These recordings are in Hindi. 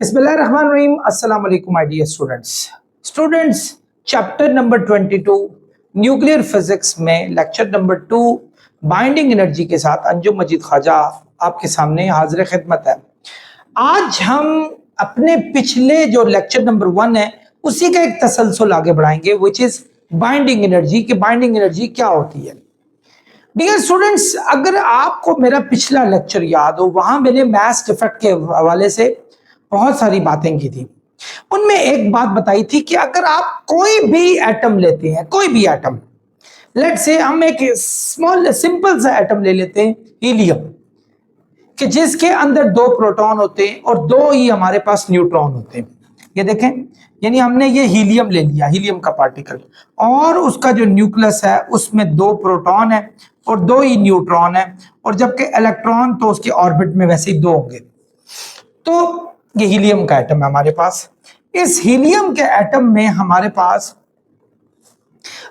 बिस्मिल्लाहिर्रहमानिर्रहीम। अस्सलाम वालेकुम my dear students chapter number 22 nuclear physics में लेक्चर नंबर 2 बाइंडिंग एनर्जी के साथ अंजुम मजीद ख्वाजा आपके सामने हाजिर खिदमत है। आज हम अपने पिछले जो लेक्चर नंबर 1 है उसी का एक तसलसल आगे बढ़ाएंगे, विच इज बाइंडिंग एनर्जी। कि बाइंडिंग एनर्जी क्या होती है। डियर स्टूडेंट्स, अगर आपको मेरा पिछला लेक्चर याद हो, वहां मैंने मास इफेक्ट के हवाले से बहुत सारी बातें की थी। उनमें एक बात बताई थी कि अगर आप कोई भी एटम लेते हैं, कोई भी एटम, लेट्स से हम एक स्मॉल सिंपल सा एटम ले लेते हैं, हीलियम, कि जिसके अंदर 2 प्रोटॉन होते हैं और 2 ही हमारे पास न्यूट्रॉन होते हैं। ये देखें, यानी हमने ये हीलियम ले लिया, हीलियम का पार्टिकल, और उसका जो न्यूक्लियस है उसमें 2 प्रोटॉन है और 2 ही न्यूट्रॉन है, और जबकि इलेक्ट्रॉन तो उसके ऑर्बिट में वैसे ही 2 होंगे। तो ये हीलियम का एटम है हमारे पास। इस हीलियम के एटम में हमारे पास,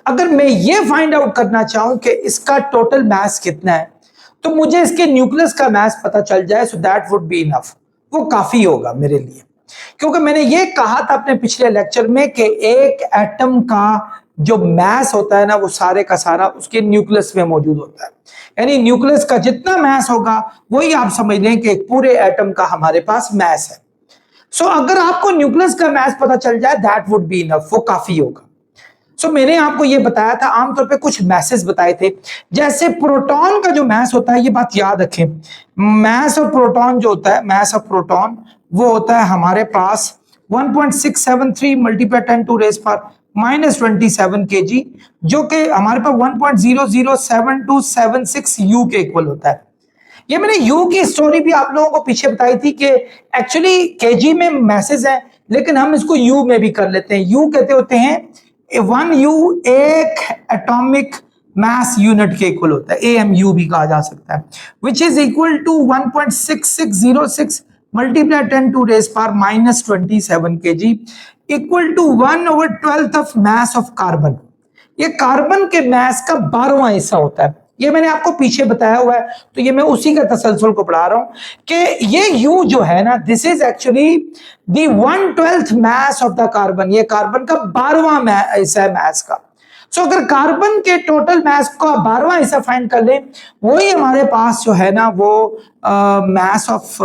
अगर मैं ये फाइंड आउट करना चाहूं कि इसका टोटल मास कितना है, तो मुझे इसके न्यूक्लियस का मास पता चल जाए, so that would be enough. वो काफी होगा मेरे लिए, क्योंकि मैंने ये कहा था अपने पिछले लेक्चर में कि एक एटम का जो मास होता है ना, वो सारे का सारा उसके न्यूक्लियस में मौजूद होता है। यानी न्यूक्लियस का जितना मास होगा वही आप समझ लें कि एक पूरे एटम का हमारे पास मास है। सो अगर आपको न्यूक्लियस का मास पता चल जाए, दैट वुड बी इनफ, वो काफी होगा। मैंने आपको ये बताया था, आमतौर पे कुछ मैसेज बताए थे, जैसे प्रोटॉन का जो मास होता है, ये बात याद रखें, मास ऑफ प्रोटॉन जो होता है, मास ऑफ प्रोटॉन वो होता है हमारे पास 1.673 मल्टीप्लाई 10 टू रेज पर -27 kg, जो कि हमारे पास 1.007276 यू के इक्वल होता है। ये मैंने यू की स्टोरी भी आप लोगों को पीछे बताई थी कि एक्चुअली केजी में मैसेज है, लेकिन हम इसको यू में भी कर लेते हैं। यू कहते होते हैं 1 यू एक एटॉमिक मास यूनिट के इक्वल होता है, AMU भी कहा जा सकता है, which is equal to 1.6606 multiply 10 to raise power -27 kg, equal to 1/12 of mass of carbon. ये कार्बन के मास का 12वां हिस्सा होता है। ये मैंने आपको पीछे बताया हुआ है, तो ये मैं उसी का तसलसल को पढ़ा रहा हूं कि ये यू जो है ना, this is actually the 1/12 mass of the carbon. ये कार्बन का 12वां हिस्सा है मास का। अगर कार्बन के टोटल मास का 12वां हिस्सा फाइंड कर ले, वही हमारे पास जो है ना वो मास ऑफ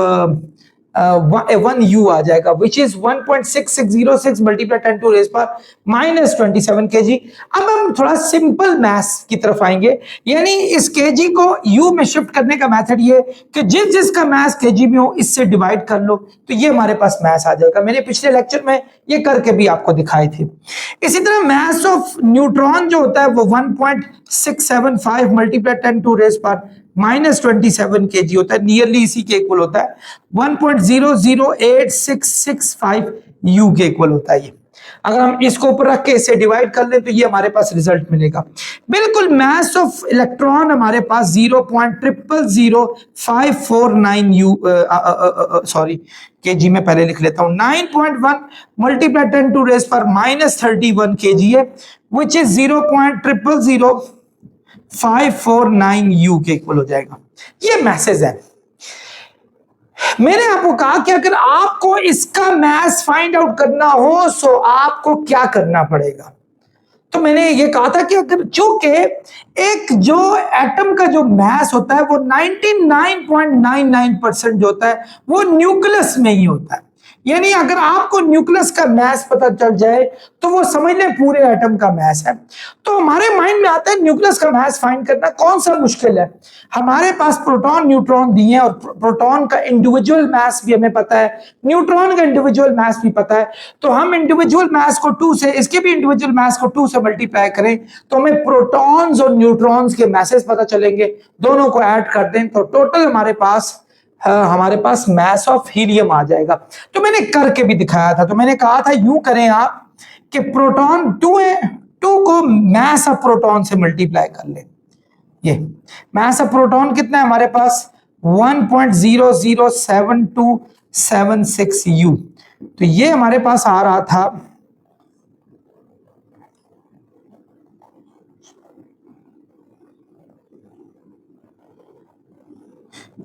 1 यू आ जाएगा, which is 1.6606 multiply 10 to raise पर -27 kg। अब हम थोड़ा सिंपल मैथ्स की तरफ आएंगे, यानी इस kg को यू में शिफ्ट करने का मेथड ये कि जिस जिसका मैथ kg में हो इससे डिवाइड कर लो, तो ये हमारे पास मैथ आ जाएगा। मैंने पिछले लेक्चर में ये करके भी आपको दिखाई थी। इसी तरह मैथ ऑफ न्यूट्रॉन जो होता है वो 1.675 मल्टीप्लाई 10 टू रेज पर -27 kg होता है, नियरली इसी के इक्वल होता है, 1.008665 यू के इक्वल होता है। ये अगर हम इसको ऊपर रख के इसे डिवाइड कर लें तो ये हमारे पास रिजल्ट मिलेगा। बिल्कुल मास ऑफ इलेक्ट्रॉन हमारे पास 0.000549 यू, सॉरी केजी में पहले लिख लेता हूं, 9.1 मल्टीप्लाई 10 टू रेज पर -31 kg है, विच इज 0.000549 यू के इक्वल हो जाएगा। ये मैसेज है। मैंने आपको कहा कि अगर आपको इसका मास फाइंड आउट करना हो तो आपको क्या करना पड़ेगा। तो मैंने ये कहा था कि अगर चूंकि एक जो एटम का जो मास होता है वो 99.99% जो होता है वो न्यूक्लियस में ही होता है। यानी अगर आपको न्यूक्लियस का मास पता चल जाए तो वो समझ लें पूरे एटम का मास है। तो हमारे माइंड में आता है न्यूक्लियस का मास फाइंड करना कौन सा मुश्किल है। हमारे पास प्रोटॉन न्यूट्रॉन दिए हैं और प्रोटॉन का इंडिविजुअल मास भी हमें पता है, न्यूट्रॉन का इंडिविजुअल मास भी पता है। तो हम इंडिविजुअल मास को 2 से, इसके भी इंडिविजुअल मास को 2 से मल्टीप्लाई करें तो हमें प्रोटॉन्स और न्यूट्रॉन्स के मैसेज पता चलेंगे। दोनों को ऐड कर दें तो टोटल हमारे पास मास ऑफ हीलियम आ जाएगा। तो मैंने करके भी दिखाया था। तो मैंने कहा था यूं करें आप कि प्रोटॉन 2 है, 2 को मास ऑफ प्रोटॉन से मल्टीप्लाई कर ले। ये मास ऑफ प्रोटॉन कितना है हमारे पास 1.007276 यू। तो ये हमारे पास आ रहा था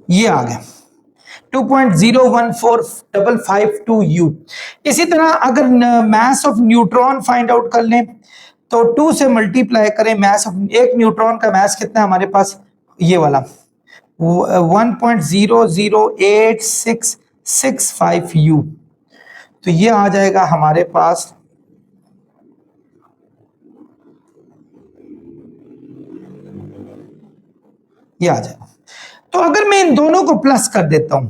ये आ गया। 2.01455 इसी तरह अगर mass of neutron find out कर लें तो 2 से मल्टीप्लाई करें, मास ऑफ एक न्यूट्रॉन का मास कितना है हमारे पास, ये वाला 1.008665 U, तो ये आ जाएगा हमारे पास ये आ जाएगा। तो अगर मैं इन दोनों को प्लस कर देता हूं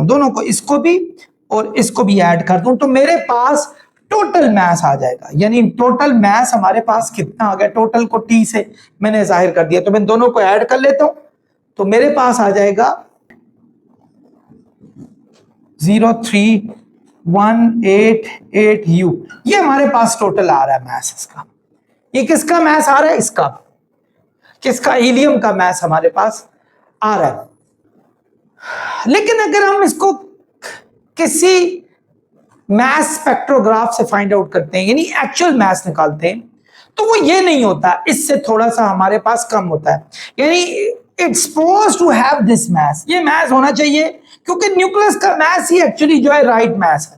दोनों को, इसको भी और इसको भी ऐड कर दूं, तो मेरे पास टोटल मास आ जाएगा। यानी टोटल मास हमारे पास कितना आ गया, टोटल को T से मैंने जाहिर कर दिया, तो मैं दोनों को ऐड कर लेता हूं, तो मेरे पास आ जाएगा 03188 U। ये हमारे पास टोटल आ रहा है मास इसका। ये किसका मास आ रहा है, इसका, किसका, हीलियम का मास हमारे पास आ रहा है। लेकिन अगर हम इसको किसी मास स्पेक्ट्रोग्राफ से फाइंड आउट करते हैं, यानी एक्चुअल मास निकालते हैं, तो वो ये नहीं होता, इससे थोड़ा सा हमारे पास कम होता है। यानी it's supposed to have this mass, ये मास होना चाहिए, क्योंकि न्यूक्लियस का मास ही एक्चुअली जो है राइट मास है।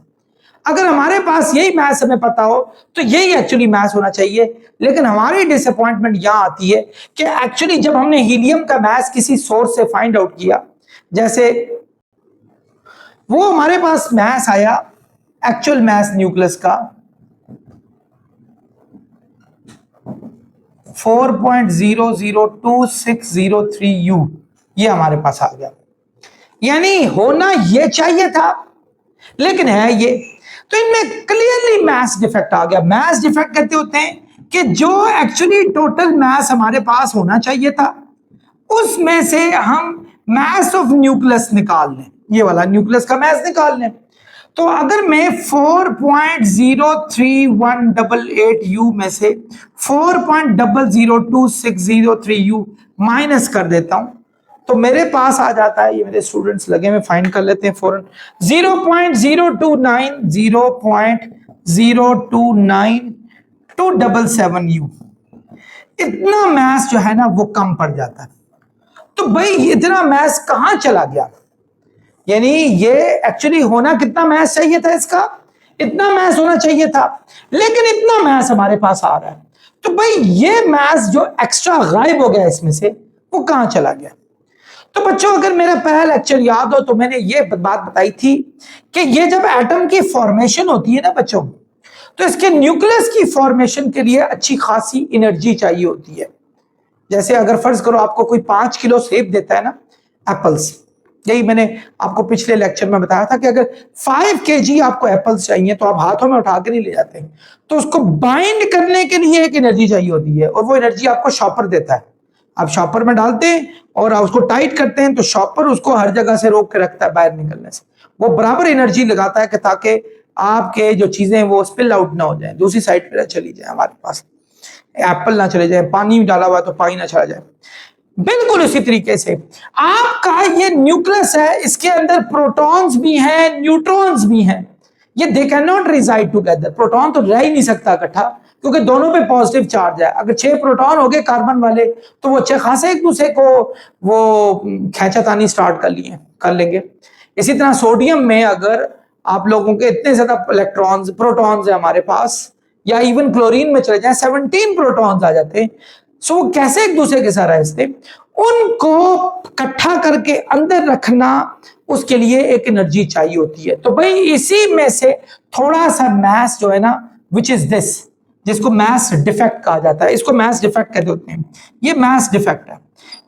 अगर हमारे पास यही मास हमें पता हो तो यही एक्चुअली मास होना चाहिए। लेकिन हमारी डिसअपॉइंटमेंट यहां आती है कि एक्चुअली जब हमने हीलियम का मास किसी सोर्स से फाइंड आउट किया, जैसे वो हमारे पास मास आया, एक्चुअल मास न्यूक्लियस का 4.002603 U, ये हमारे पास आ गया। यानी होना ये चाहिए था, लेकिन है ये। तो इनमें क्लियरली मास डिफेक्ट आ गया। मास डिफेक्ट कहते होते हैं कि जो एक्चुअली टोटल मास हमारे पास होना चाहिए था, उसमें से हम मास ऑफ न्यूक्लियस निकाल लें, ये वाला न्यूक्लियस का मास निकाल लें। तो अगर मैं 4.03188 U में से 4.002603 U माइनस कर देता हूं, तो मेरे पास आ जाता है, ये मेरे स्टूडेंट्स लगे में फाइंड कर लेते हैं फौरन, 0.029277 U। इतना मास जो है ना वो कम पड़ जाता है। तो भाई इतना मास कहां चला गया, यानी ये एक्चुअली होना कितना मास चाहिए था, इसका इतना मास होना चाहिए था, लेकिन इतना मास हमारे पास आ रहा है। तो भाई ये मास जो एक्स्ट्रा गायब हो गया इसमें से, वो कहां चला गया। तो बच्चों अगर मेरा पहला लेक्चर याद हो तो मैंने ये बात बताई थी कि ये जब एटम की फॉर्मेशन होती है ना बच्चों, तो इसके न्यूक्लियस की फॉर्मेशन के लिए अच्छी खासी एनर्जी चाहिए होती है। जैसे अगर फर्ज करो आपको कोई 5 किलो सेब देता है ना, एप्पल्स, यही मैंने आपको पिछले लेक्चर में बताया था कि अगर 5 kg आपको एप्पल्स चाहिए तो आप हाथों में उठा के नहीं ले जाते, तो उसको बाइंड करने के लिए एक एनर्जी चाहिए होती है, और वो एनर्जी आपको शॉपर देता है। आप शॉपर में डालते हैं और आप उसको टाइट करते हैं, तो शॉपर उसको हर जगह से रोक के रखता है बाहर निकलने से। वो बराबर एनर्जी लगाता है कि ताकि आपके जो चीजें वो स्पिल आउट ना हो जाए, दूसरी साइड पर चली जाए, हमारे पास एप्पल ना चले जाए, पानी डाला हुआ तो पानी ना चला जाए। बिल्कुल उसी तरीके से आपका ये न्यूक्लियस है, इसके अंदर प्रोटॉन्स भी हैं, न्यूट्रॉन्स भी हैं। ये they can not reside together. Proton तो रह ही नहीं सकता इकट्ठा, क्योंकि दोनों पे पॉजिटिव चार्ज है। अगर 6 प्रोटॉन हो गए कार्बन वाले, तो वो अच्छे खासे एक दूसरे को वो खींचातानी स्टार्ट कर लेंगे। इसी तरह सोडियम में अगर आप लोगों के इतने ज्यादा इलेक्ट्रॉन्स प्रोटॉन्स है हमारे पास, या इवन क्लोरीन में चले जाए 17 प्रोटॉन्स आ जाते हैं। सो वो कैसे एक दूसरे के साथ रहते, उनको इकट्ठा करके अंदर रखना, उसके लिए एक एनर्जी चाहिए होती है। तो भाई इसी में से थोड़ा सा मास जो है ना, विच इज दिस, जिसको मास डिफेक्ट कहा जाता है, इसको मास डिफेक्ट कहते होते हैं। ये मास डिफेक्ट है।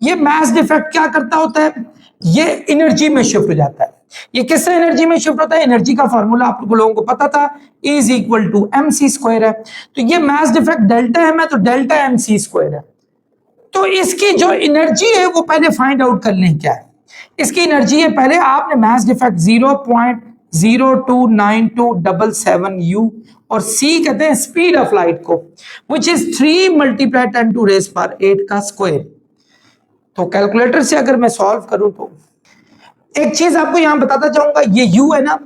ये मास डिफेक्ट क्या करता होता है, ये एनर्जी में शिफ्ट हो जाता है। ये किस एनर्जी में शिफ्ट होता है, एनर्जी का फॉर्मूला आप लोगों को पता था, E is equal to mc² है। तो ये मास डिफेक्ट डेल्टा एम है, तो डेल्टा mc² है। तो इसकी जो एनर्जी है वो पहले फाइंड आउट कर लें क्या है। इसकी एनर्जी है, पहले आपने मास डिफेक्ट 0.029277 U, और c कहते हैं स्पीड ऑफ लाइट को, विच इज 3 × 10⁸ का स्क्वायर। तो कैलकुलेटर से अगर मैं सॉल्व करूं तो एक चीज आपको यहां बताता जाऊंगा, ये U है ना,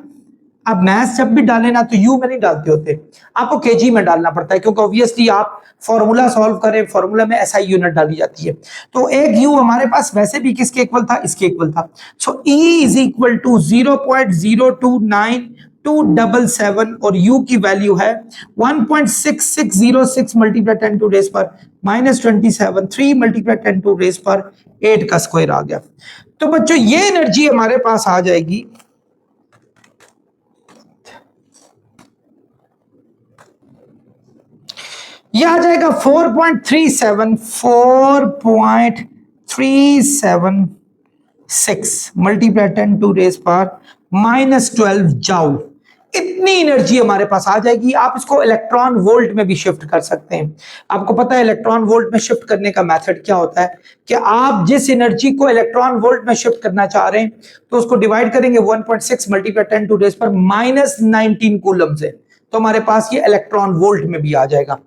आप मैथ्स जब भी डालें ना तो यू में नहीं डालते होते, आपको केजी में डालना पड़ता है, क्योंकि ऑब्वियसली आप फॉर्मूला सॉल्व करें, फॉर्मूला में एसआई यूनिट डाली जाती है। तो एक यू हमारे पास वैसे भी किसके इक्वल था, इसके इक्वल था। सो ई इज इक्वल टू 0.029277 और यू की वैल्यू है 1.6606 मल्टीप्लाई 10 टू रेज पर -27, 3 मल्टीप्लाई 10 टू रेज पर 8 का स्क्वायर आ गया। तो बच्चों ये एनर्जी हमारे पास आ जाएगी, ये आ जाएगा 4.376 मल्टीप्लाई 10 टू रेज पर -12 जाउल। इतनी एनर्जी हमारे पास आ जाएगी। आप इसको इलेक्ट्रॉन वोल्ट में भी शिफ्ट कर सकते हैं। आपको पता है इलेक्ट्रॉन वोल्ट में शिफ्ट करने का मेथड क्या होता है कि आप जिस एनर्जी को इलेक्ट्रॉन वोल्ट में शिफ्ट करना चाह रहे हैं तो उसको डिवाइड करेंगे 1.6 मल्टीप्लाई 10 टू रेज पर -19 कूलम से, तो हमारे पास ये इलेक्ट्रॉन वोल्ट में भी आ जाएगा।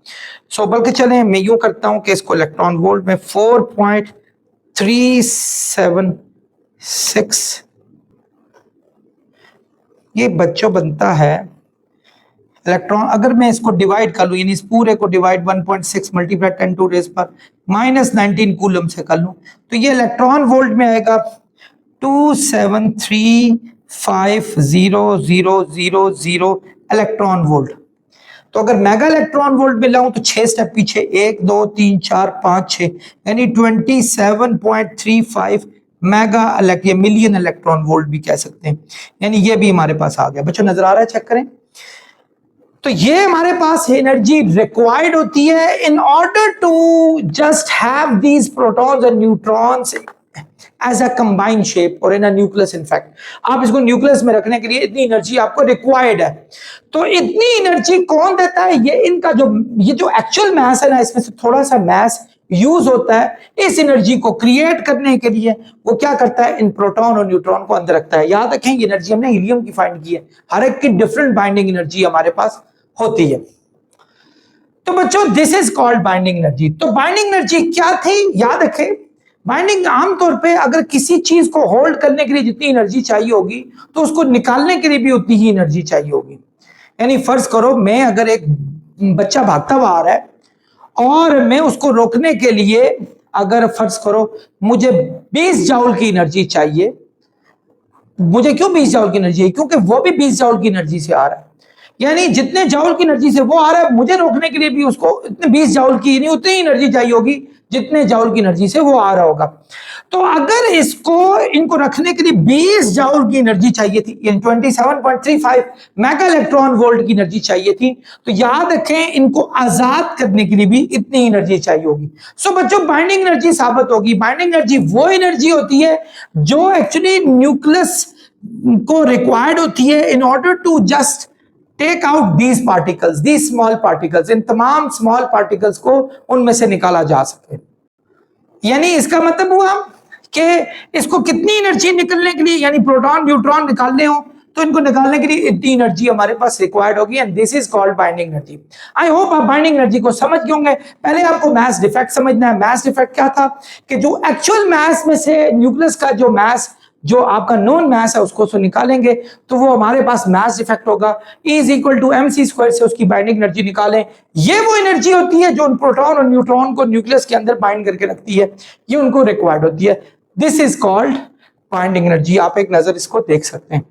सो बल्कि चलें मैं यूं करता हूं कि इसको इलेक्ट्रॉन वोल्ट में 4.376 ये बच्चों बनता है इलेक्ट्रॉन। अगर मैं इसको डिवाइड कर लूं, यानी इस पूरे को डिवाइड 1.6 मल्टीप्लाई 10 टू रेज पर -19 कूलम से कर लूं, तो ये इलेक्ट्रॉन वोल्ट में आएगा 2735000 इलेक्ट्रॉन वोल्ट। तो अगर मेगा इलेक्ट्रॉन वोल्ट में लाऊं तो 6 स्टेप पीछे, 1 2 3 4 5 6, यानी 27.35 मेगा मिलियन इलेक्ट्रॉन वोल्ट भी कह सकते हैं, यानी ये भी हमारे पास आ गया। बच्चों नजर आ रहा है, चेक करें। तो ये हमारे पास एनर्जी रिक्वायर्ड होती है in order to just have these protons and neutrons as a combined shape और इन अ न्यूक्लियस। इनफैक्ट आप इसको न्यूक्लियस में रखने के लिए इतनी एनर्जी आपको रिक्वायर्ड है। तो इतनी एनर्जी कौन देता है? ये इनका ये जो एक्चुअल मास है ना, इसमें से थोड़ा सा मास यूज होता है इस एनर्जी को क्रिएट करने के लिए। वो क्या करता है, इन प्रोटॉन और न्यूट्रॉन को अंदर रखता है। याद रखें ये एनर्जी हमने हीलियम की फाइंड की है, हर एक की डिफरेंट बाइंडिंग एनर्जी हमारे पास होती है। तो बच्चों this is called binding energy. तो बाइंडिंग एनर्जी क्या थी, याद रखें। बाइंडिंग आमतौर पे अगर किसी चीज को होल्ड करने के लिए जितनी एनर्जी चाहिए होगी तो उसको निकालने के लिए भी उतनी ही एनर्जी चाहिए होगी। यानी फर्ज करो मैं अगर एक बच्चा भागता हुआ आ रहा है और मैं उसको रोकने के लिए अगर फर्ज करो मुझे 20 जाउल की एनर्जी चाहिए। मुझे क्यों 20 जाउल की एनर्जी है? क्योंकि वो भी 20 जाउल की एनर्जी से आ रहा है, यानी जितने जाउल की एनर्जी से वो आ रहा है मुझे रोकने के लिए भी उसको इतने 20 जाउल की यानी उतनी एनर्जी चाहिए होगी जितने जाउल की एनर्जी से वो आ रहा होगा। तो अगर इनको रखने के लिए 20 जाउल की एनर्जी चाहिए थी, यानी 27.35 मेगा इलेक्ट्रॉन वोल्ट की एनर्जी चाहिए थी, तो याद रखें इनको आजाद करने के लिए भी इतनी एनर्जी चाहिए होगी। सो बच्चों बाइंडिंग एनर्जी साबित होगी। बाइंडिंग एनर्जी वो एनर्जी होती है जो एक्चुअली न्यूक्लियस को रिक्वायर्ड होती है in order to just take out these particles, these small particles. इन तमाम स्मॉल पार्टिकल्स को उनमें से निकाला जा सके। यानी इसका मतलब हुआ कि इसको कितनी एनर्जी निकलने के लिए, यानी प्रोटॉन न्यूट्रॉन निकालने हो तो इनको निकालने के लिए इतनी एनर्जी हमारे पास रिक्वायर्ड होगी, and this is called binding energy. I hope आप बाइंडिंग एनर्जी को समझ गए होंगे। पहले आपको मास डिफेक्ट समझना है। मास डिफेक्ट क्या था कि जो एक्चुअल मास में से न्यूक्लियस का जो मास, जो आपका नॉन मास है उसको निकालेंगे तो वो हमारे पास मास डिफेक्ट होगा। E is equal to mc square से उसकी बाइंडिंग एनर्जी निकालें। ये वो एनर्जी होती है जो प्रोटॉन और न्यूट्रॉन को न्यूक्लियस के अंदर बाइंड करके रखती है, ये उनको रिक्वायर्ड होती है। This is called binding energy. आप एक नजर इसको देख सकते हैं।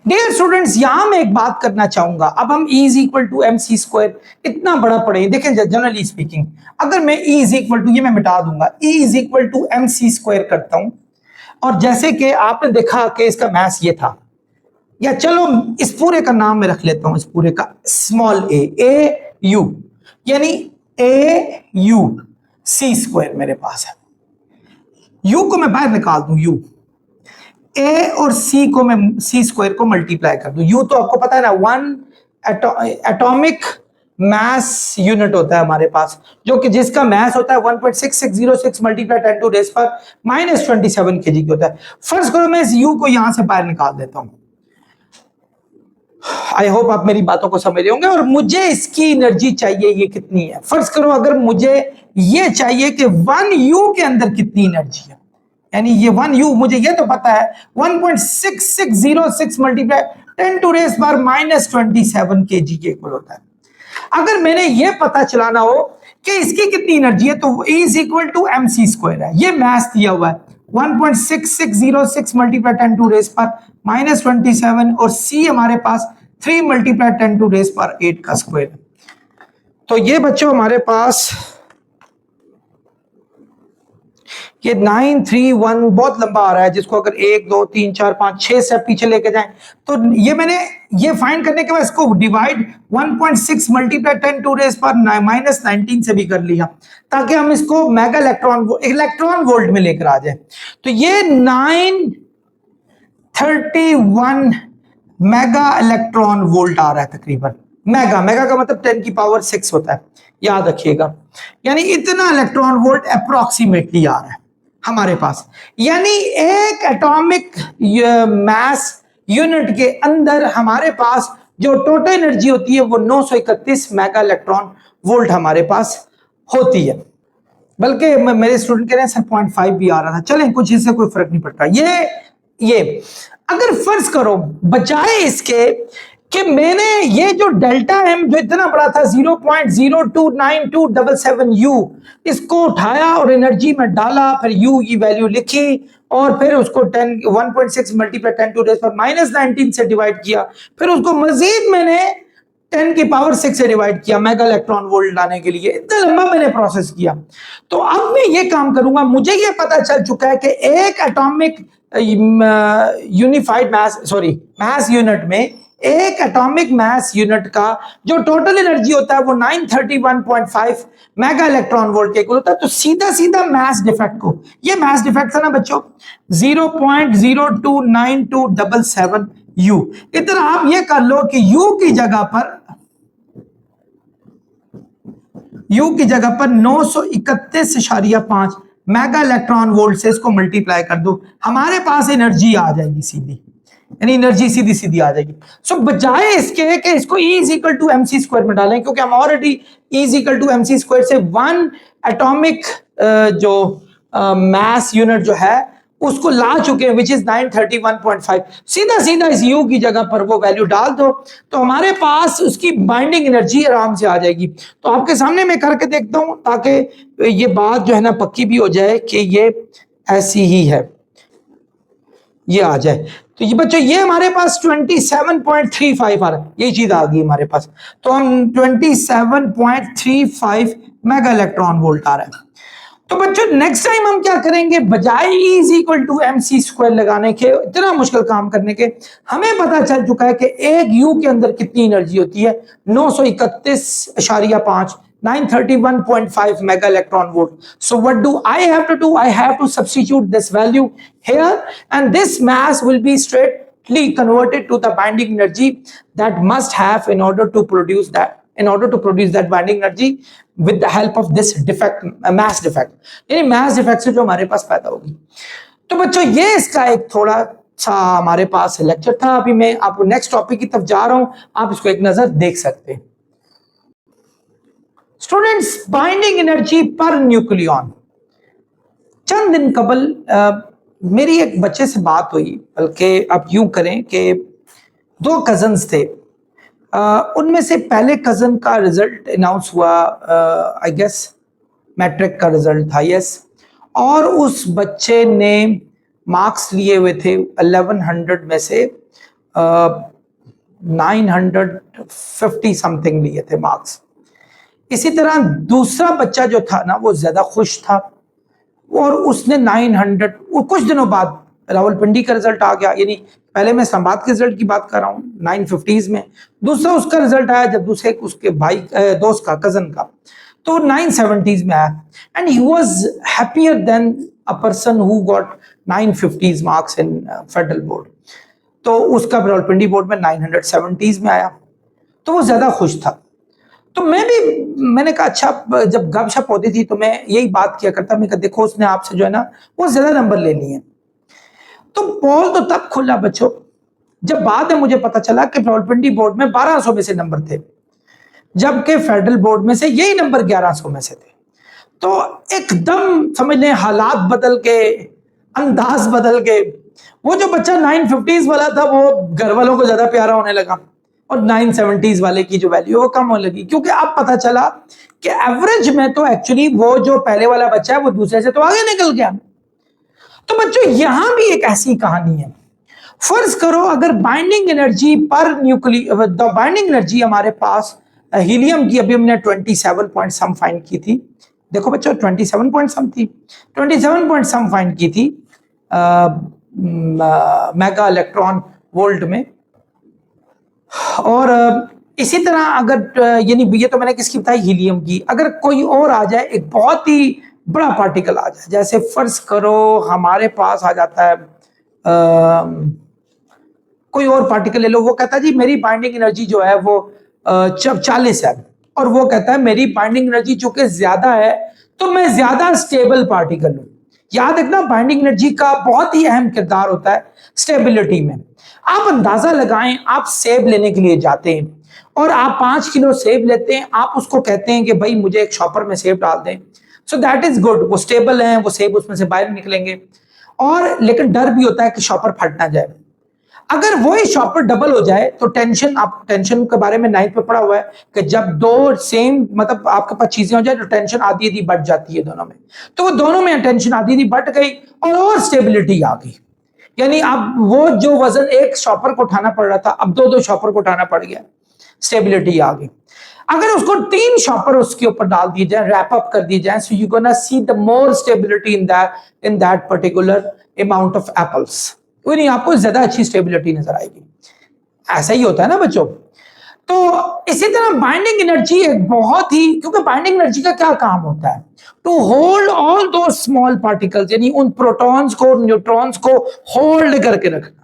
डियर स्टूडेंट्स, यहां मैं एक बात करना चाहूंगा। अब हम E is equal to mc square इतना बड़ा पढ़े, देखें जनरली स्पीकिंग अगर मैं E इज इक्वल टू, ये मैं मिटा दूंगा, E is equal to mc square करता हूं और जैसे कि आपने देखा कि इसका मास ये था, या चलो इस पूरे का नाम मैं रख लेता हूं, इस पूरे का स्मॉल a u, यानी a u c स्क्वायर मेरे पास है। u को मैं बाहर निकाल दूं, u a और c को मैं c स्क्वायर को मल्टीप्लाई कर दूं। u तो आपको पता है ना 1 एटॉमिक मास यूनिट होता है हमारे पास, जो कि जिसका मास होता है 1.6606 मल्टीप्लाई 10 टू रेज पर -27 kg की होता है। फर्ज करो मैं इस u को यहां से बाहर निकाल देता हूं। आई होप आप मेरी बातों को समझ रहे होंगे। और मुझे इसकी एनर्जी चाहिए, ये कितनी है? फर्ज करो अगर मुझे ये चाहिए कि 1u के अंदर कितनी एनर्जी है, यानी ये 1u मुझे ये तो पता है 1.6606 multiply 10 to raise power -27 kg के इक्वल होता है। अगर मैंने ये पता चलाना हो कि इसकी कितनी एनर्जी है तो E is equal to mc square है, ये मैथ दिया हुआ है 1.6606 मल्टीप्लाई 10 टू रेस पावर -27 और C हमारे पास 3 मल्टीप्लाई 10 टू रेस पावर 8 का स्क्वायर है। तो ये बच्चों हमारे पास ये 931 बहुत लंबा आ रहा है, जिसको अगर 1 2 3 4 5 6 स्टेप पीछे लेके जाएं तो ये मैंने ये फाइंड करने के बाद इसको डिवाइड 1.6 मल्टीप्लाई 10 टू रेस पर -19 से भी कर लिया ताकि हम इसको मेगा इलेक्ट्रॉन वोल्ट में लेकर आ जाए। तो ये 931 मेगा इलेक्ट्रॉन वोल्ट आ रहा है तकरीबन। मेगा का मतलब 10 की पावर 6 होता है, याद रखिएगा। यानी इतना इलेक्ट्रॉन वोल्ट अप्रोक्सीमेटली आ रहा है हमारे पास। यानी एक एटॉमिक मास यूनिट के अंदर हमारे पास जो टोटल एनर्जी होती है वो 931 मेगा इलेक्ट्रॉन वोल्ट हमारे पास होती है। बल्कि मेरे स्टूडेंट कह रहे हैं सर 0.5 भी आ रहा था, चलें कुछ इससे कोई फर्क नहीं पड़ता। ये अगर फर्ज करो बजाय इसके कि मैंने ये जो डेल्टा एम जो इतना बड़ा था 0.029277 यू, इसको उठाया और एनर्जी में डाला, फिर यू की वैल्यू लिखी और फिर उसको 1.6 मल्टीप्लाई 10 टू रेज़ पावर -19 से डिवाइड किया, फिर उसको मजीद मैंने 10 की पावर 6 से डिवाइड किया मेगा इलेक्ट्रॉन वोल्ट लाने के लिए। इतना लंबा मैंने प्रोसेस किया। तो अब मैं ये काम करूंगा, मुझे ये पता चल चुका है कि एक एटॉमिक यूनिफाइड मास यूनिट में एक एटॉमिक मास यूनिट का जो टोटल एनर्जी होता है वो 931.5 मेगा इलेक्ट्रॉन वोल्ट के इक्वल होता है। तो सीधा सीधा मास डिफेक्ट को, ये मास डिफेक्ट था ना बच्चों 0.029277 यू, इधर आप ये कर लो कि यू की जगह पर 931.5 मेगा इलेक्ट्रॉन वोल्ट से इसको मल्टीप्लाई कर दो, हमारे पास एनर्जी आ जाएगी सीधी, यानी एनर्जी सीधी सीधी आ जाएगी। सो बजाय इसके कि इसको E is equal to mc square में डालें, क्योंकि हम already E is equal to mc square से वन एटॉमिक जो मास यूनिट जो है उसको ला चुके हैं, विच इज 931.5। सीधा सीधा इस U की जगह पर वो वैल्यू डाल दो तो हमारे पास उसकी बाइंडिंग एनर्जी आराम से आ जाएगी। तो आपके सामने मैं करके देखता हूं ताकि ये बात जो है ना पक्की भी हो जाए कि ये ऐसी ही है, ये आ जाए। तो ये बच्चों ये हमारे पास 27.35 आ रहा है, ये चीज आ गई हमारे पास। तो हम 27.35 मेगा इलेक्ट्रॉन वोल्ट आ रहा है। तो बच्चों नेक्स्ट टाइम हम क्या करेंगे, बजाय E is equal to mc square लगाने के, इतना मुश्किल काम करने के, हमें पता चल चुका है कि एक U के अंदर कितनी एनर्जी होती है 931.5 931.5 mega electron volt. So what do I have to do? I have to substitute this value here, and this mass will be straightly converted to the binding energy that must have in order to produce that binding energy with the help of this defect, mass defect. यानी mass defect से जो हमारे पास पैदा होगी। तो बच्चों ये इसका एक थोड़ा सा हमारे पास लेक्चर था। अभी मैं आपको नेक्स्ट टॉपिक की तरफ जा रहा हूं, आप इसको एक नजर देख सकते हैं। Students, binding energy per nucleon. चंद दिन कबल मेरी एक बच्चे से बात हुई, बल्कि आप यूं करें कि दो कजन्स थे, उनमें से पहले कजन का रिजल्ट अनाउंस हुआ, आई गेस मैट्रिक का रिजल्ट था, यस, और उस बच्चे ने मार्क्स लिए हुए थे 1100 में से 950 समथिंग लिए थे मार्क्स। इसी तरह दूसरा बच्चा जो था ना वो ज्यादा खुश था और उसने 900, कुछ दिनों बाद रावलपिंडी का रिजल्ट आ गया, यानी पहले मैं इस्लामाबाद के रिजल्ट की बात कर रहा हूँ 950s में, दूसरा उसका रिजल्ट आया जब दूसरे उसके भाई दोस्त का, कजन का, तो 970s में आया, and he was happier than a person who got 950s marks in federal board. तो उसका रावलपिंडी बोर्ड में 970s में आया, तो वो ज्यादा खुश था। तो मैंने कहा अच्छा, जब गपशप होती थी तो मैं यही बात किया करता, मैं कहा देखो उसने आपसे जो है ना वो ज्यादा नंबर ले लिए। तो पोल तो तब खुला बच्चों जब बाद में मुझे पता चला कि रावलपिंडी बोर्ड में 1200 में से नंबर थे, जबकि फेडरल बोर्ड में से यही नंबर 1100 में से थे। तो एकदम समझ लें हालात बदल के, अंदाज बदल के, वो जो बच्चा 950s वाला था वो घर वालों को ज्यादा प्यारा होने लगा और 970s वाले की जो वैल्यू वो कम होने लगी, क्योंकि अब पता चला कि एवरेज में तो एक्चुअली वो जो पहले वाला बच्चा है वो दूसरे से तो आगे निकल गया। तो बच्चों यहां भी एक ऐसी कहानी है। फर्ज करो अगर बाइंडिंग एनर्जी पर न्यूक्लियर, द बाइंडिंग एनर्जी हमारे पास हीलियम की अभी हमने 27 पॉइंट सम फाइंड की थी। देखो बच्चों 27 पॉइंट सम थी, 27 पॉइंट सम फाइंड की थी मेगा इलेक्ट्रॉन वोल्ट में। और इसी तरह अगर यानी ये तो मैंने किसकी बताई, हीलियम की। अगर कोई और आ जाए, एक बहुत ही बड़ा पार्टिकल आ जाए, जैसे फर्ज करो हमारे पास आ जाता है कोई और पार्टिकल ले लो, वो कहता है जी मेरी बाइंडिंग एनर्जी जो है वो 40 है, और वो कहता है मेरी बाइंडिंग एनर्जी चूंकि ज्यादा है तो मैं ज्यादा स्टेबल पार्टिकल हूं। याद रखना बाइंडिंग एनर्जी का बहुत ही अहम किरदार होता है स्टेबिलिटी में। आप अंदाजा लगाएं, आप सेब लेने के लिए जाते हैं और आप 5 किलो सेब लेते हैं, आप उसको कहते हैं कि भाई मुझे एक शॉपर में सेब डाल दें, सो दैट इज गुड, वो स्टेबल है, वो सेब उसमें से बाहर निकलेंगे। और लेकिन डर भी होता है कि शॉपर फट ना जाए। अगर वही शॉपर डबल हो जाए तो टेंशन, आप टेंशन के बारे में 9th में पढ़ा हुआ है कि जब दो सेम मतलब आपके पास चीजें हो जाए तो टेंशन आधी आधी बढ़ जाती है दोनों में। तो वो दोनों में टेंशन आधी आधी बढ़ गई और स्टेबिलिटी आ गई, यानी अब वो जो वजन एक शॉपर को उठाना पड़ रहा था अब दो शॉपर को उठाना पड़ गया, स्टेबिलिटी आ गई। अगर उसको 3 शॉपर उसके ऊपर डाल दिए जाए, रैप अप कर दिए जाए, so you gonna see the more stability in that particular amount of apples, नहीं आपको ज्यादा अच्छी स्टेबिलिटी नजर आएगी। ऐसा ही होता है ना बच्चों। तो इसी तरह बाइंडिंग एनर्जी एक बहुत ही, क्योंकि बाइंडिंग एनर्जी का क्या काम होता है, टू होल्ड ऑल दो स्मॉल पार्टिकल्स, यानी उन प्रोटॉन्स को न्यूट्रॉन्स को होल्ड करके रखना।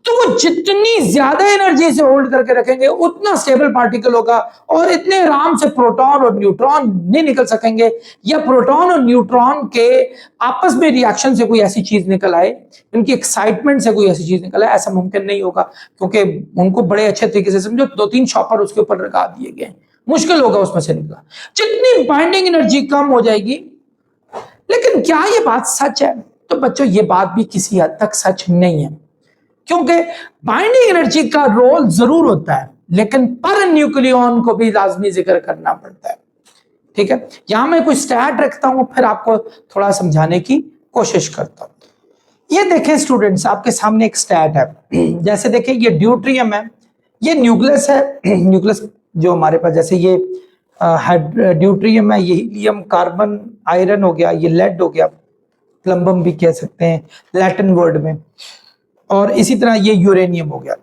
तो वो जितनी ज्यादा एनर्जी से होल्ड करके रखेंगे उतना स्टेबल पार्टिकल होगा और इतने आराम से प्रोटॉन और न्यूट्रॉन नहीं निकल सकेंगे, या प्रोटॉन और न्यूट्रॉन के आपस में रिएक्शन से कोई ऐसी चीज निकल आए, उनकी एक्साइटमेंट से कोई ऐसी चीज निकल आए, ऐसा मुमकिन नहीं होगा, क्योंकि उनको बड़े अच्छे तरीके से समझो 2-3 शॉपर उसके ऊपर लगा दिए गए, मुश्किल होगा उसमें से निकला। जितनी बाइंडिंग एनर्जी कम हो जाएगी। लेकिन क्या ये बात सच है? तो बच्चों ये बात भी किसी हद तक सच नहीं है, क्योंकि बाइंडिंग एनर्जी का रोल जरूर होता है लेकिन पर न्यूक्लियॉन को भी लाजमी जिक्र करना पड़ता है। ठीक है, यहां मैं कोई स्टैट रखता हूं फिर आपको थोड़ा समझाने की कोशिश करता हूं। ये देखें स्टूडेंट्स, आपके सामने एक स्टैट है। जैसे देखें ये ड्यूट्रियम है, ये न्यूक्लियस है। न्यूक्लियस जो हमारे पास, जैसे ये ड्यूट्रियम है, ये हीलियम, कार्बन, आयरन हो गया, ये लेड हो गया, प्लम्बम भी कह सकते हैं लैटिन वर्ड में, और इसी तरह ये यूरेनियम हो गया।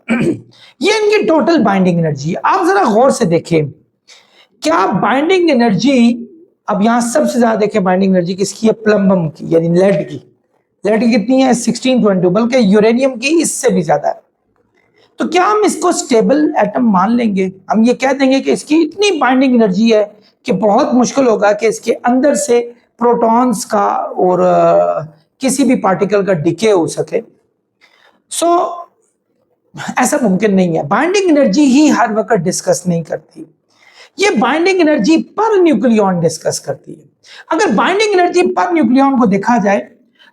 ये इनकी टोटल बाइंडिंग एनर्जी। आप जरा गौर से देखें, क्या बाइंडिंग एनर्जी, अब यहां सबसे ज्यादा देखें बाइंडिंग एनर्जी किसकी है, प्लम्बम की, यानी लेड की। लेड की कितनी है, 1622, बल्कि यूरेनियम की इससे भी ज्यादा है। तो क्या हम इसको स्टेबल एटम मान लेंगे? हम ये कह देंगे कि इसकी इतनी बाइंडिंग एनर्जी है कि बहुत मुश्किल होगा कि इसके अंदर से प्रोटॉन्स का और किसी भी पार्टिकल का डिके हो सके। सो ऐसा मुमकिन नहीं है। बाइंडिंग एनर्जी ही हर वक्त डिस्कस नहीं करती, ये binding energy per nucleon discuss करती है। अगर बाइंडिंग एनर्जी पर न्यूक्लियॉन को देखा जाए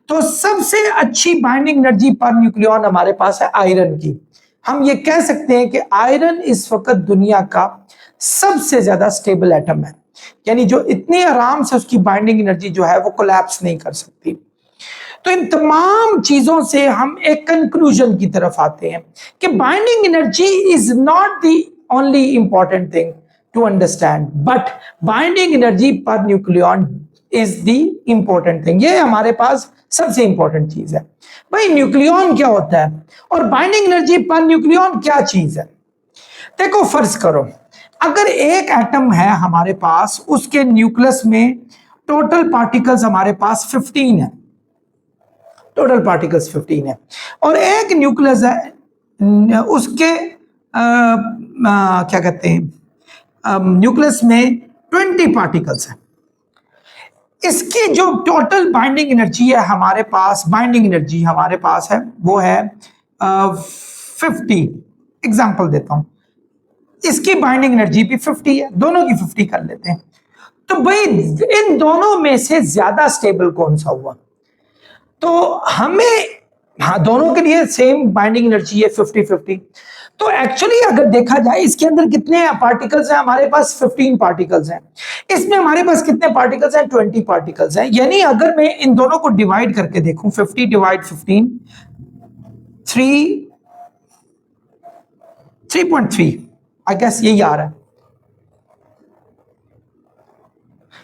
तो सबसे अच्छी बाइंडिंग एनर्जी पर न्यूक्लियॉन हमारे पास है आयरन की। हम ये कह सकते हैं कि आयरन इस वक्त दुनिया का सबसे ज्यादा स्टेबल एटम है, यानी जो इतने आराम से उसकी बाइंडिंग एनर्जी जो है वो कोलैप्स नहीं कर सकती। तो इन तमाम चीजों से हम एक कंक्लूजन की तरफ आते हैं कि binding energy is not the only important thing to understand, but binding energy per nucleon is the important thing. ये हमारे पास सबसे इंपॉर्टेंट चीज है। भाई न्यूक्लियॉन क्या होता है और बाइंडिंग एनर्जी पर न्यूक्लियॉन क्या चीज है? देखो फर्ज करो अगर एक एटम है हमारे पास, उसके न्यूक्लियस में टोटल पार्टिकल्स हमारे पास 15 है, टोटल पार्टिकल्स 15 है, और एक न्यूक्लियस है उसके क्या कहते हैं न्यूक्लियस में 20 पार्टिकल्स है। इसकी जो टोटल बाइंडिंग एनर्जी है हमारे पास, बाइंडिंग एनर्जी हमारे पास है वो है 50। एग्जांपल देता हूं, इसकी बाइंडिंग एनर्जी भी 50 है, दोनों की 50 कर लेते हैं। तो भाई इन दोनों में से ज्यादा स्टेबल कौन सा हुआ? तो हमें हाँ, दोनों के लिए सेम बाइंडिंग एनर्जी है 50-50। तो एक्चुअली अगर देखा जाए इसके अंदर कितने पार्टिकल्स हैं, हमारे पास 15 पार्टिकल्स हैं। इसमें हमारे पास कितने पार्टिकल्स हैं, 20 पार्टिकल्स हैं। यानी अगर मैं इन दोनों को डिवाइड करके देखूं, 50 डिवाइड 15, 3.3 आई गेस यही आ रहा है।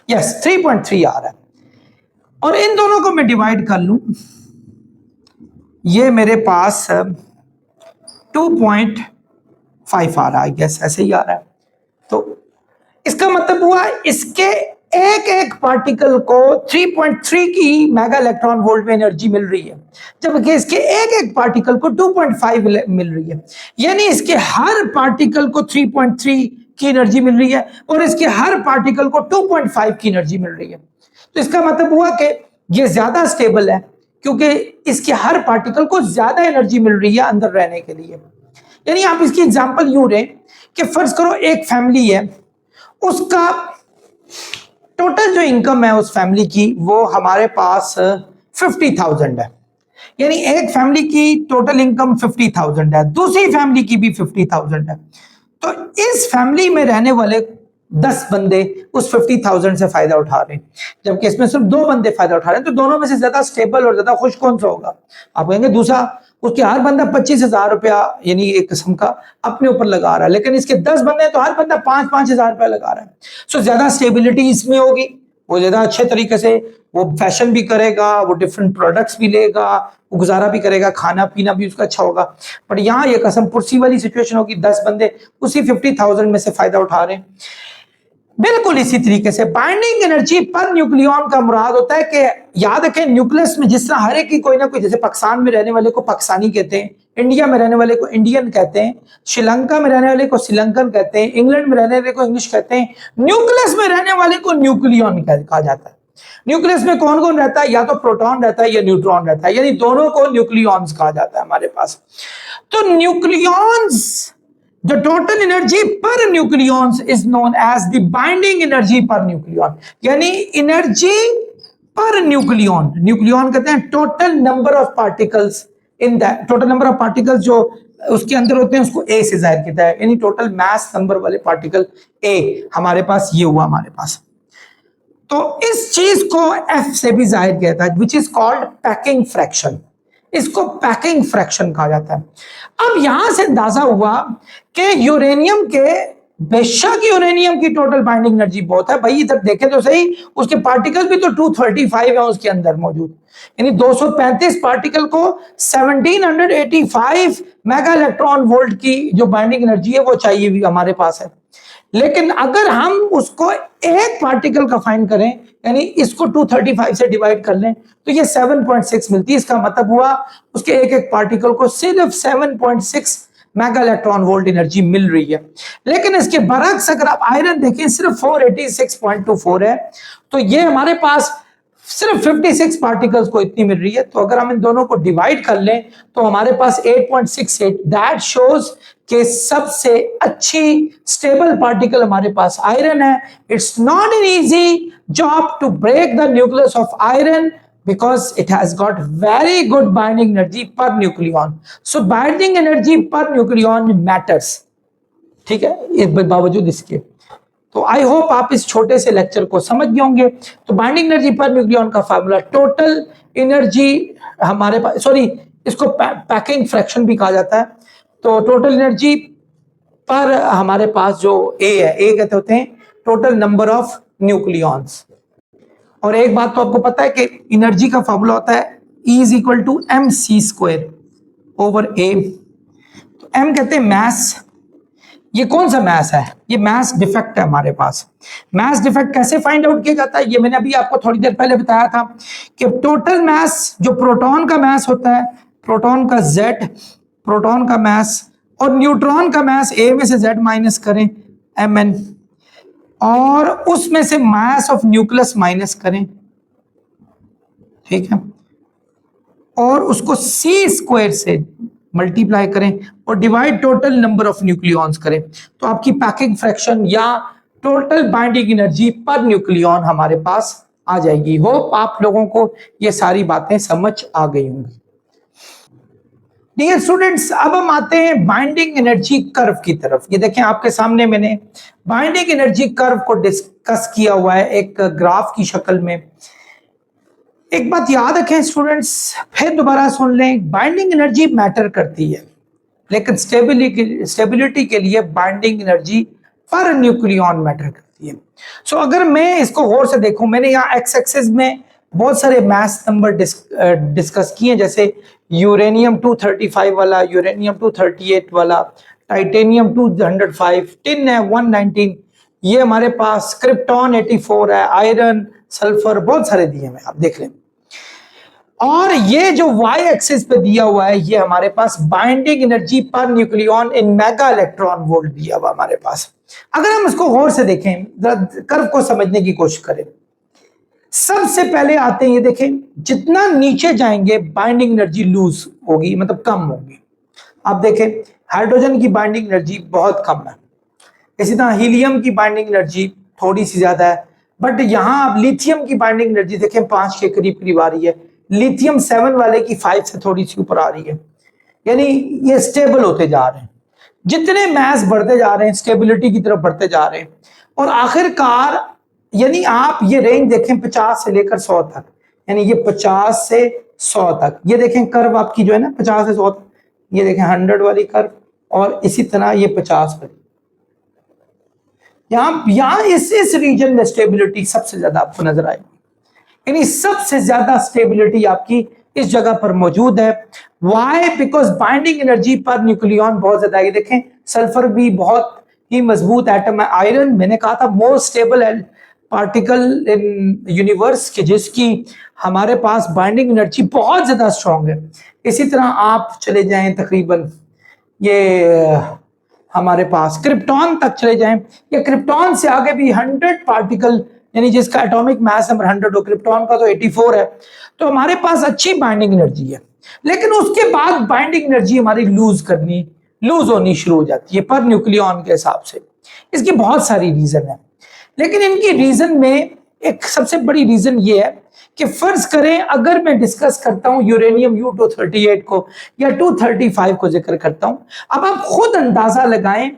यस, 3.3 आ रहा है। और इन दोनों को मैं डिवाइड कर लूं, ये मेरे पास 2.5 आ रहा है, आई गेस ऐसे ही आ रहा है। तो इसका मतलब हुआ इसके एक एक पार्टिकल को 3.3 की मेगा इलेक्ट्रॉन वोल्ट में एनर्जी मिल रही है, जबकि इसके एक एक पार्टिकल को 2.5 मिल रही है। यानी इसके हर पार्टिकल को 3.3 की एनर्जी मिल रही है और इसके हर पार्टिकल को 2.5 की एनर्जी मिल रही है। तो इसका मतलब हुआ कि ये ज्यादा स्टेबल है, क्योंकि इसके हर पार्टिकल को ज्यादा एनर्जी मिल रही है अंदर रहने के लिए। यानी आप इसकी एग्जांपल यूं लें कि फर्ज करो एक फैमिली है, उसका टोटल जो इनकम है उस फैमिली की वो हमारे पास 50,000 है। यानी एक फैमिली की टोटल इनकम 50,000 है, दूसरी फैमिली की भी 50,000 है। तो इस फैमिली में रहने वाले 10 बंदे उस 50,000 से फायदा उठा रहे हैं, जबकि इसमें सिर्फ 2 बंदे फायदा उठा रहे हैं। तो दोनों में से ज्यादा स्टेबल और ज्यादा खुश कौन सा होगा? आप कहेंगे दूसरा, उसके हर बंदा 25,000 रुपया यानी एक किस्म का अपने ऊपर लगा रहा है, लेकिन इसके 10 बंदे हैं तो हर बंदा 5-5 हजार रुपया लगा रहा है। सो ज्यादा स्टेबिलिटी इसमें होगी, वो ज्यादा अच्छे तरीके से वो फैशन भी करेगा, वो डिफरेंट प्रोडक्ट्स भी लेगा, वो गुजारा भी करेगा, खाना पीना भी उसका अच्छा होगा। बट यहाँ ये कसम पुरसी वाली सिचुएशन होगी, 10 बंदे उसी 50,000 में से फायदा उठा रहे हैं। बिल्कुल इसी तरीके से बाइंडिंग एनर्जी पर न्यूक्लियॉन का मुराद होता है कि याद रखें न्यूक्लियस में जिस तरह हर एक की कोई ना कोई, जैसे पाकिस्तान में रहने वाले को पाकिस्तानी कहते हैं, इंडिया में रहने वाले को इंडियन कहते हैं, श्रीलंका में रहने वाले को श्रीलंकन कहते हैं, इंग्लैंड में रहने वाले को इंग्लिश कहते हैं, न्यूक्लियस में रहने वाले को न्यूक्लियॉन कहा जाता है। न्यूक्लियस में कौन कौन रहता है? या तो प्रोटॉन रहता है या न्यूट्रॉन रहता है, यानी दोनों को न्यूक्लियॉन्स कहा जाता है हमारे पास। तो nucleons, the total energy per nucleons is known as the binding energy per nucleon। यानी एनर्जी पर न्यूक्लियन, न्यूक्लियन कहते हैं total number of particles in that, total number of particles जो उसके अंदर होते हैं उसको ए से जाहिर किया है, यानी टोटल मास नंबर वाले पार्टिकल ए हमारे पास ये हुआ हमारे पास। तो इस चीज को एफ से भी जाहिर किया था, which is called packing fraction. इसको पैकिंग फ्रैक्शन कहा जाता है। अब यहां से अंदाजा हुआ कि यूरेनियम के, बेशक यूरेनियम की टोटल बाइंडिंग एनर्जी बहुत है भाई, इधर देखें तो सही, उसके पार्टिकल भी तो 235 है उसके अंदर मौजूद, यानी 235 पार्टिकल को 1785 मेगा इलेक्ट्रॉन वोल्ट की जो बाइंडिंग एनर्जी है वो चाहिए भी हमारे पास है। लेकिन अगर हम उसको एक पार्टिकल का फाइंड करें, यानी इसको 235 से डिवाइड कर लें, तो ये 7.6 मिलती है। इसका मतलब हुआ उसके एक एक पार्टिकल को सिर्फ 7.6 मेगा इलेक्ट्रॉन वोल्ट एनर्जी मिल रही है। लेकिन इसके बरक्स अगर आप आयरन देखें सिर्फ 486.24 है, तो ये हमारे पास सिर्फ 56 पार्टिकल्स को इतनी मिल रही है। तो अगर हम इन दोनों को डिवाइड कर लें तो हमारे पास 8.68, दैट शोज कि सबसे अच्छी स्टेबल पार्टिकल हमारे पास आयरन है। It's not an easy job to break the nucleus of iron because it has got very good binding energy per nucleon. So binding energy per nucleon matters, ठीक है, इस बावजूद इसके। तो आई होप आप इस छोटे से लेक्चर को समझ गए होंगे। तो बाइंडिंग एनर्जी पर न्यूक्लियॉन का फार्मूला, टोटल एनर्जी हमारे पास, सॉरी इसको पैकिंग फ्रैक्शन भी कहा जाता है। तो टोटल एनर्जी पर हमारे पास जो ए है, ए कहते होते हैं टोटल नंबर ऑफ न्यूक्लियॉन्स। और एक बात तो आपको पता है कि एनर्जी का फार्मूला होता है E is equal to mc² over A. तो m कहते हैं मैस। ये कौन सा मैस है? ये मैस डिफेक्ट है हमारे पास। मैस डिफेक्ट कैसे फाइंड आउट किया जाता है? ये मैंने अभी आपको थोड़ी देर पहले बताया था कि टोटल मैस, जो प्रोटॉन का मैस होता है, प्रोटॉन का Z, प्रोटॉन का मैस, और न्यूट्रॉन का मैस A में से Z माइनस करें Mn, और उसमें से मास ऑफ न्यूक्लियस माइनस करें, ठीक है, और उसको C² से मल्टीप्लाई करें और divide total number of nucleons करें, तो आपकी पैकिंग फ्रैक्शन या total binding energy per nucleon हमारे पास आ जाएगी। होप आप लोगों को ये सारी बातें समझ आ गई होंगी। डियर स्टूडेंट्स, अब हम आते हैं बाइंडिंग एनर्जी कर्व की तरफ। ये देखें आपके सामने मैंने बाइंडिंग एनर्जी कर्व को डिस्कस किया हुआ है एक ग्राफ की शक्ल में। एक बात याद रखें स्टूडेंट्स, फिर दोबारा सुन लें, बाइंडिंग एनर्जी मैटर करती है, लेकिन स्टेबिलिटी के लिए binding energy per nucleon matter करती है। सो अगर मैं इसको गौर से देखूं, मैंने यहाँ एक्स एक्सिस में बहुत सारे मैथ नंबर डिस्कस किए, जैसे यूरेनियम 235 वाला, यूरेनियम 238 वाला, टाइटेनियम 205, टिन है 119, ये हमारे पास क्रिप्टॉन 84 है, आयरन, सल्फर, बहुत सारे दिए हैं, आप देख लें। और ये जो वाई एक्सिस पे दिया हुआ है, ये हमारे पास बाइंडिंग एनर्जी पर nucleon in mega electron volt दिया हुआ हमारे पास। अगर हम इसको गौर से देखें, कर्व को समझने की कोशिश करें, सबसे पहले आते हैं, ये देखें, जितना नीचे जाएंगे बाइंडिंग एनर्जी लूज होगी, मतलब कम होगी। आप देखें हाइड्रोजन की बाइंडिंग एनर्जी बहुत कम है, इसी तरह हीलियम की बाइंडिंग एनर्जी थोड़ी सी ज्यादा है, बट यहां आप लिथियम की बाइंडिंग एनर्जी देखें 5 के करीब करीब आ रही है, लिथियम 7 वाले की 5 से थोड़ी सी ऊपर आ रही है, यानी ये स्टेबल होते जा रहे हैं। जितने मैस बढ़ते जा रहे हैं स्टेबिलिटी की तरफ बढ़ते जा रहे हैं, और आखिरकार यानी आप ये रेंज देखें 50 से लेकर 100 तक, यानी ये 50 से 100 तक, ये देखें कर्व आपकी जो है ना 50 से 100 तक, ये देखें 100 वाली कर्व, और इसी तरह ये 50 वाली। यहां इस रीजन में स्टेबिलिटी सबसे ज्यादा आपको नजर आएगी, यानी सबसे ज्यादा स्टेबिलिटी आपकी इस जगह पर मौजूद है। वाई? बिकॉज बाइंडिंग एनर्जी पर न्यूक्लियन बहुत ज्यादा है। देखें सल्फर भी बहुत ही मजबूत एटम है, आयरन मैंने कहा था most stable particle in universe के, जिसकी हमारे पास बाइंडिंग एनर्जी बहुत ज्यादा स्ट्रांग है। इसी तरह आप चले जाएं तकरीबन ये हमारे पास क्रिप्टॉन तक चले जाएं, या क्रिप्टॉन से आगे भी 100 पार्टिकल, यानी जिसका एटॉमिक मास नंबर 100 हो, क्रिप्टॉन का तो 84 है, तो हमारे पास अच्छी बाइंडिंग एनर्जी है। लेकिन उसके बाद बाइंडिंग एनर्जी हमारी लूज होनी शुरू हो जाती है पर न्यूक्लियन के हिसाब से। इसकी बहुत सारी रीजन है, लेकिन इनकी रीजन में एक सबसे बड़ी रीजन ये है कि फर्ज करें अगर मैं डिस्कस करता हूं यूरेनियम U238 को या 235 को जिक्र करता हूं, अब आप खुद अंदाजा लगाएं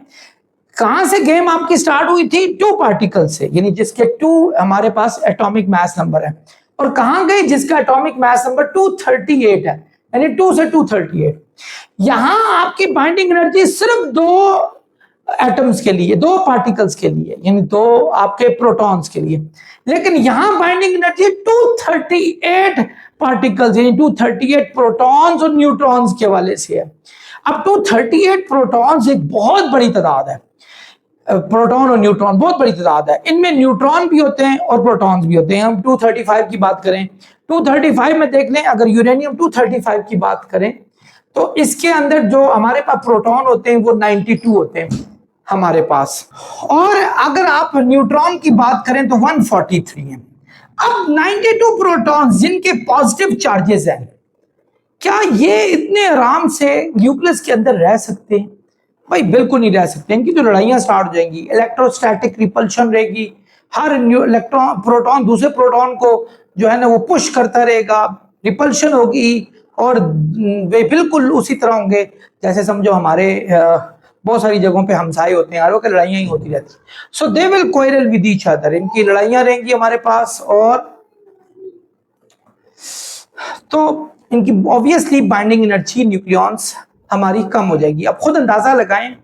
कहां से गेम आपकी स्टार्ट हुई थी, 2 पार्टिकल से, यानी जिसके 2 हमारे पास एटॉमिक मास नंबर है, और कहां गई जिसका एटॉमिक मास नंबर 238 है, यानी 2 से 238। यहां आपकी बाइंडिंग एनर्जी सिर्फ 2 एटम्स के लिए, 2 पार्टिकल्स के लिए, यानी 2 आपके प्रोटॉन्स के लिए, लेकिन यहां बाइंडिंग एनर्जी 238 पार्टिकल्स, यानी 238 प्रोटॉन्स और न्यूट्रॉन्स के हवाले से है। अब 238 प्रोटॉन्स एक बहुत बड़ी तादाद है, प्रोटॉन और न्यूट्रॉन बहुत बड़ी तादाद है, इनमें न्यूट्रॉन भी होते हैं और प्रोटॉन्स भी होते हैं। हम 235 की बात करें, 235 में देख लें, अगर यूरेनियम 235 की बात करें तो इसके अंदर जो हमारे पास प्रोटॉन होते हैं वो 92 होते हैं हमारे पास, और अगर आप न्यूट्रॉन की बात करें तो 143 है। अब 92 प्रोटॉन्स जिनके पॉजिटिव चार्जेस हैं, क्या ये इतने आराम से न्यूक्लियस के अंदर रह सकते हैं? भाई बिल्कुल नहीं रह सकते, इनकी तो लड़ाइयां स्टार्ट हो जाएंगी, इलेक्ट्रोस्टैटिक रिपल्शन रहेगी, हर इलेक्ट्रॉन प्रोटॉन दूसरे प्रोटॉन को जो है ना वो पुश करता रहेगा, रिपल्शन होगी, और वे बिल्कुल उसी तरह होंगे जैसे समझो हमारे बहुत सारी जगहों पे हमसाए होते हैं, के लड़ाइयां ही होती रहती। So they will quarrel with each other, इनकी लड़ाइयां रहेंगी हमारे पास, और तो इनकी ऑब्वियसली बाइंडिंग एनर्जी न्यूक्लियॉन्स हमारी कम हो जाएगी। अब खुद अंदाजा लगाएं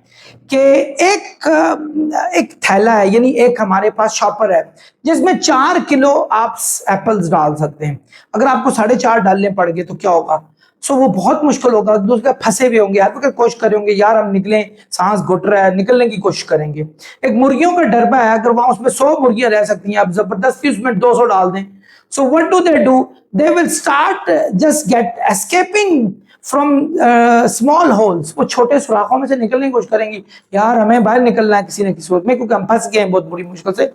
कि एक थैला है, यानी एक हमारे पास शॉपर है जिसमें 4 किलो आप एप्पल्स डाल सकते हैं। अगर आपको 4.5 डालने पड़ गए तो क्या होगा? सो वो बहुत मुश्किल होगा, दूसरे फंसे हुए होंगे, आप कोशिश करेंगे यार हम निकलें, सांस घुट रहा है, निकलने की कोशिश करेंगे। एक मुर्गियों का डरबा है, अगर वहां उसमें 100 मुर्गियां रह सकती हैं, आप जबरदस्ती उसमें 200 डाल दें, so what do? They will start just get escaping from small holes, वो छोटे सुराखों में से निकलने की कोशिश करेंगी, यार हमें बाहर निकलना है किसी न किसी वक्त में, क्योंकि हम फंस गए हैं बहुत बुरी मुश्किल से।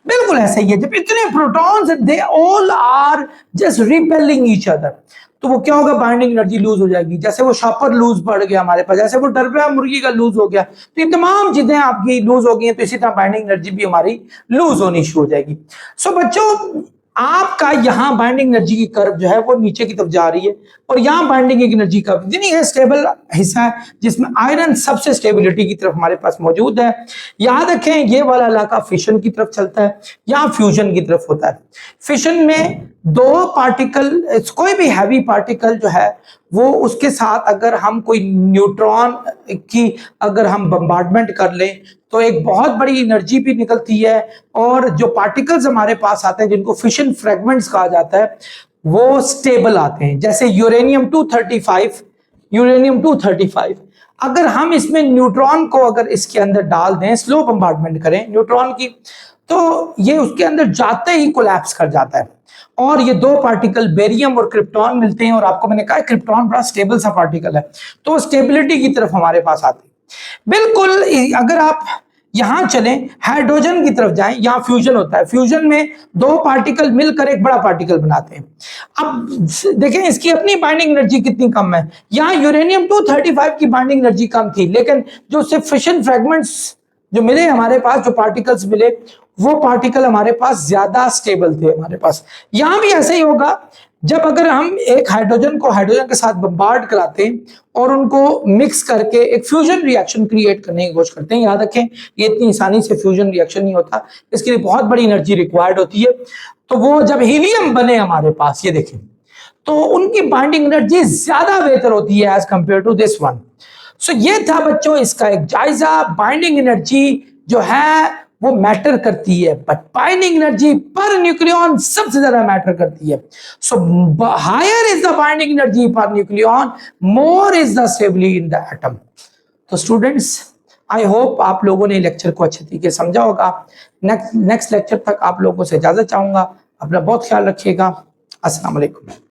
बिल्कुल ऐसा ही है, जब इतने protons they all are just repelling each other, तो वो क्या होगा? बाइंडिंग एनर्जी लूज हो जाएगी। जैसे वो शॉपर लूज पड़ गया हमारे पास, जैसे वो डरबा मुर्गी का लूज हो गया, तो ये तमाम चीजें आपकी लूज हो गई हैं, तो इसी तरह बाइंडिंग एनर्जी भी हमारी लूज होनी शुरू हो जाएगी। सो बच्चों आपका यहाँ बाइंडिंग एनर्जी की कर्व जो है वो नीचे की तरफ जा रही है और यहाँ बाइंडिंग एनर्जी कर्व यानी ये स्टेबल हिस्सा है जिसमें आयरन सबसे स्टेबिलिटी की तरफ हमारे पास मौजूद है। याद रखें ये वाला इलाका फिशन की तरफ चलता है, यहाँ फ्यूजन की तरफ होता है। फिशन में दो पार्टिकल, कोई भी हैवी पार्टिकल जो है वो उसके साथ अगर हम कोई न्यूट्रॉन की अगर हम बम्बार्डमेंट कर लें तो एक बहुत बड़ी एनर्जी भी निकलती है और जो पार्टिकल्स हमारे पास आते हैं जिनको फिशन फ्रेगमेंट्स कहा जाता है वो स्टेबल आते हैं। जैसे यूरेनियम 235 अगर हम इसमें न्यूट्रॉन को अगर इसके अंदर डाल दें, स्लो बम्बार्डमेंट करें न्यूट्रॉन की, तो ये उसके अंदर जाते ही कोलैप्स कर जाता है और ये दो पार्टिकल बेरियम और क्रिप्टॉन मिलते हैं। और आपको मैंने कहा क्रिप्टॉन बड़ा स्टेबल सा पार्टिकल है, तो स्टेबिलिटी की तरफ हमारे पास आते हैं। बिल्कुल अगर आप यहां चलें हाइड्रोजन की तरफ जाएं, यहां फ्यूजन होता है, फ्यूजन में दो पार्टिकल मिलकर एक बड़ा पार्टिकल बनाते हैं। अब देखें इसकी अपनी बाइंडिंग एनर्जी कितनी कम है। यहां यूरेनियम 235 की बाइंडिंग एनर्जी कम थी, लेकिन जो उससे फिशन फ्रेगमेंट्स जो मिले हमारे पास, जो पार्टिकल्स मिले वो पार्टिकल हमारे पास ज्यादा स्टेबल थे हमारे पास। यहां भी ऐसे ही होगा जब अगर हम एक हाइड्रोजन को हाइड्रोजन के साथ बम्बार्ड कराते हैं और उनको मिक्स करके एक फ्यूजन रिएक्शन क्रिएट करने की कोशिश करते हैं। याद रखें ये इतनी आसानी से फ्यूजन रिएक्शन नहीं होता, इसके लिए बहुत बड़ी एनर्जी रिक्वायर्ड होती है। तो वो जब हीलियम बने हमारे पास, ये देखें, तो उनकी बाइंडिंग एनर्जी ज्यादा बेहतर होती है as compare to this one. So ये था बच्चों इसका एक जायजा। बाइंडिंग एनर्जी जो है वो मैटर करती है, but binding energy per nucleon सबसे ज्यादा मैटर करती है। So higher is the binding energy per nucleon, more is the stability in the atom. तो स्टूडेंट्स आई होप आप लोगों ने लेक्चर को अच्छे तरीके से समझा होगा। नेक्स्ट लेक्चर तक आप लोगों से इजाजत चाहूंगा। अपना बहुत ख्याल रखिएगा। अस्सलाम वालेकुम।